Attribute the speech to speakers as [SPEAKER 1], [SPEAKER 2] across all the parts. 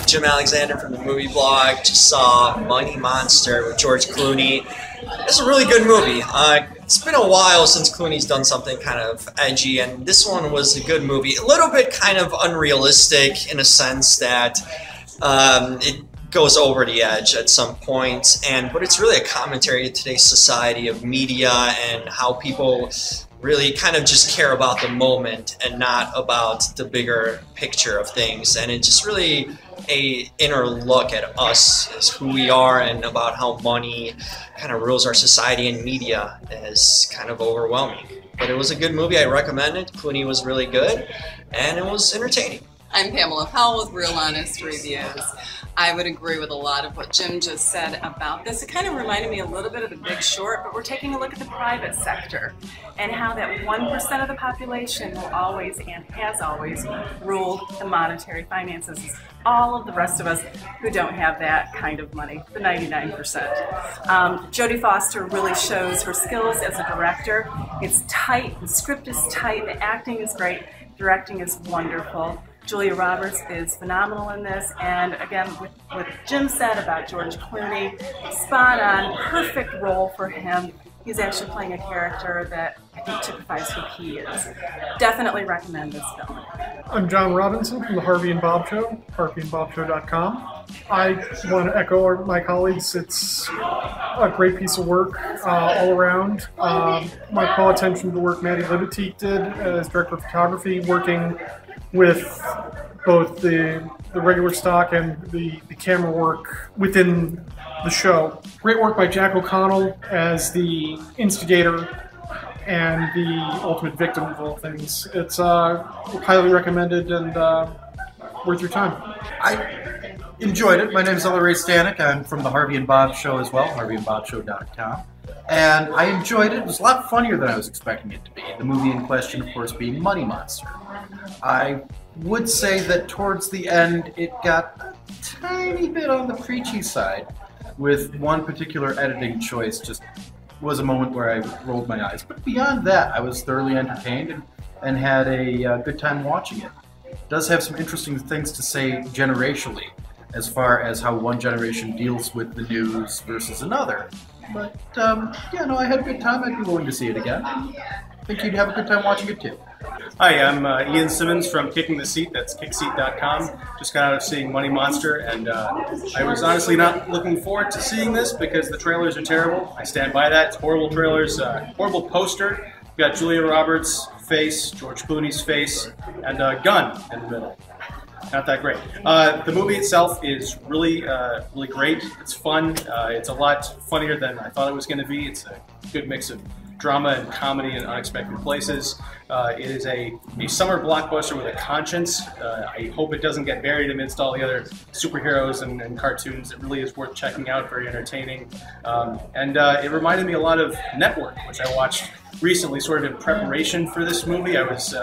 [SPEAKER 1] Jim Alexander from the Movie Blog. Just saw Money Monster with George Clooney. It's a really good movie. It's been a while since Clooney's done something kind of edgy, and this one was a good movie. A little bit kind of unrealistic in a sense that it goes over the edge at some points, but it's really a commentary to today's society of media and how people really kind of just care about the moment and not about the bigger picture of things. And it's just really a inner look at us as who we are and about how money kind of rules our society, and media is kind of overwhelming. But it was a good movie. I recommend it. Clooney was really good and it was entertaining.
[SPEAKER 2] I'm Pamela Fell with Real Honest Reviews. I would agree with a lot of what Jim just said about this. It kind of reminded me a little bit of The Big Short, but we're taking a look at the private sector and how that 1% of the population will always and has always ruled the monetary finances. All of the rest of us who don't have that kind of money, the 99%. Jodie Foster really shows her skills as a director. It's tight, the script is tight, the acting is great, directing is wonderful. Julia Roberts is phenomenal in this, and again, with what Jim said about George Clooney, spot on, perfect role for him. He's actually playing a character that I think typifies who he is. Definitely recommend this film.
[SPEAKER 3] I'm John Robinson from the Harvey and Bob Show, harveyandbobshow.com. I want to echo my colleagues. It's a great piece of work all around. My call attention to the work Maddie Libatique did as director of photography, working with both the regular stock and the camera work within the show. Great work by Jack O'Connell as the instigator and the ultimate victim of all things. It's highly recommended and worth your time.
[SPEAKER 4] I enjoyed it. My name is Ray Stanek. I'm from the Harvey and Bob Show as well, harveyandbobshow.com. And I enjoyed it. It was a lot funnier than I was expecting it to be. The movie in question, of course, being Money Monster. I would say that towards the end, it got a tiny bit on the preachy side, with one particular editing choice just was a moment where I rolled my eyes. But beyond that, I was thoroughly entertained and had a good time watching it. It does have some interesting things to say generationally, as far as how one generation deals with the news versus another. But, yeah, no, I had a good time. I'd be willing to see it again. I think you'd have a good time watching it too.
[SPEAKER 5] Hi, I'm Ian Simmons from Kicking the Seat. That's kickseat.com. Just got out of seeing Money Monster, and I was honestly not looking forward to seeing this because the trailers are terrible. I stand by that. It's horrible trailers, horrible poster. You've got Julia Roberts' face, George Clooney's face, and a gun in the middle. Not that great. The movie itself is really, really great. It's fun. It's a lot funnier than I thought it was going to be. It's a good mix of drama and comedy in unexpected places. It is a summer blockbuster with a conscience. I hope it doesn't get buried amidst all the other superheroes and cartoons. It really is worth checking out, very entertaining. It reminded me a lot of Network, which I watched recently sort of in preparation for this movie. I was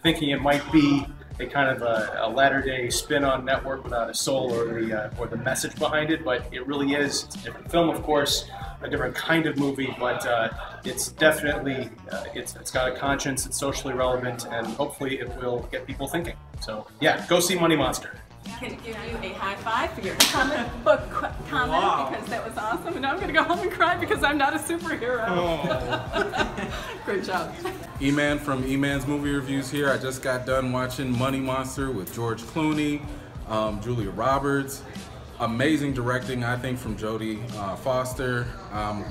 [SPEAKER 5] thinking it might be a kind of a latter-day spin on Network without a soul or the message behind it, but it really is. It's a different film, of course, a different kind of movie, but it's definitely it's got a conscience. It's socially relevant, and hopefully it will get people thinking. So yeah, go see Money Monster.
[SPEAKER 2] I can give you a high five for your comic book comment because that was awesome, and now I'm going to go home and cry because I'm not a superhero. Oh. Great job.
[SPEAKER 6] E-Man from E-Man's Movie Reviews here. I just got done watching Money Monster with George Clooney, Julia Roberts. Amazing directing, I think, from Jodie Foster.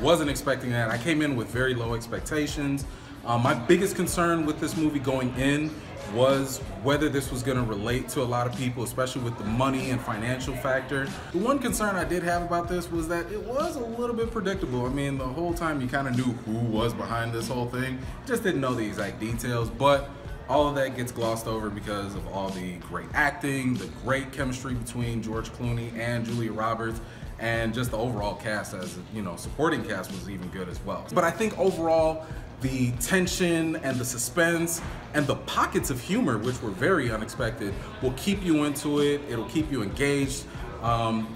[SPEAKER 6] Wasn't expecting that. I came in with very low expectations. My biggest concern with this movie going in was whether this was going to relate to a lot of people, especially with the money and financial factor. The one concern I did have about this was that it was a little bit predictable. I mean, the whole time you kind of knew who was behind this whole thing, just didn't know the exact details, but all of that gets glossed over because of all the great acting, the great chemistry between George Clooney and Julia Roberts, and just the overall cast, as you know, supporting cast was even good as well. But I think overall, the tension and the suspense and the pockets of humor, which were very unexpected, will keep you into it. It'll keep you engaged.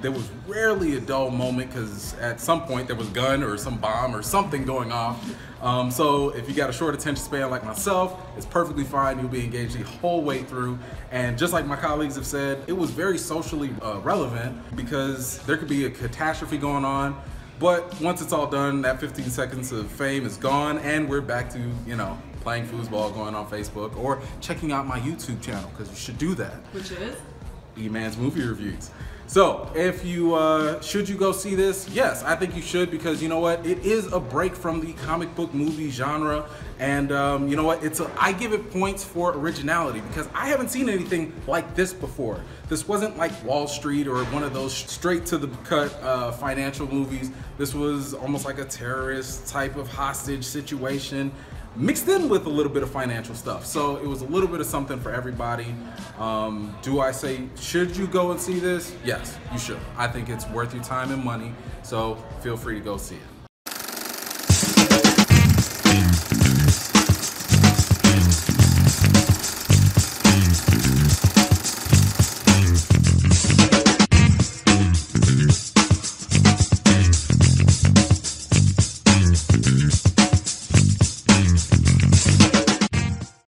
[SPEAKER 6] There was rarely a dull moment because at some point there was a gun or some bomb or something going off. So if you got a short attention span like myself, it's perfectly fine. You'll be engaged the whole way through. And just like my colleagues have said, it was very socially relevant because there could be a catastrophe going on. But once it's all done, that 15 seconds of fame is gone and we're back to, you know, playing foosball, going on Facebook, or checking out my YouTube channel, because you should do that.
[SPEAKER 2] Which is?
[SPEAKER 6] E-Man's Movie Reviews. So, if you, should you go see this? Yes, I think you should, because you know what? It is a break from the comic book movie genre, and you know what? I give it points for originality, because I haven't seen anything like this before. This wasn't like Wall Street or one of those straight to the cut financial movies. This was almost like a terrorist type of hostage situation, mixed in with a little bit of financial stuff. So it was a little bit of something for everybody. Do I say, should you go and see this? Yes, you should. I think it's worth your time and money, so feel free to go see it.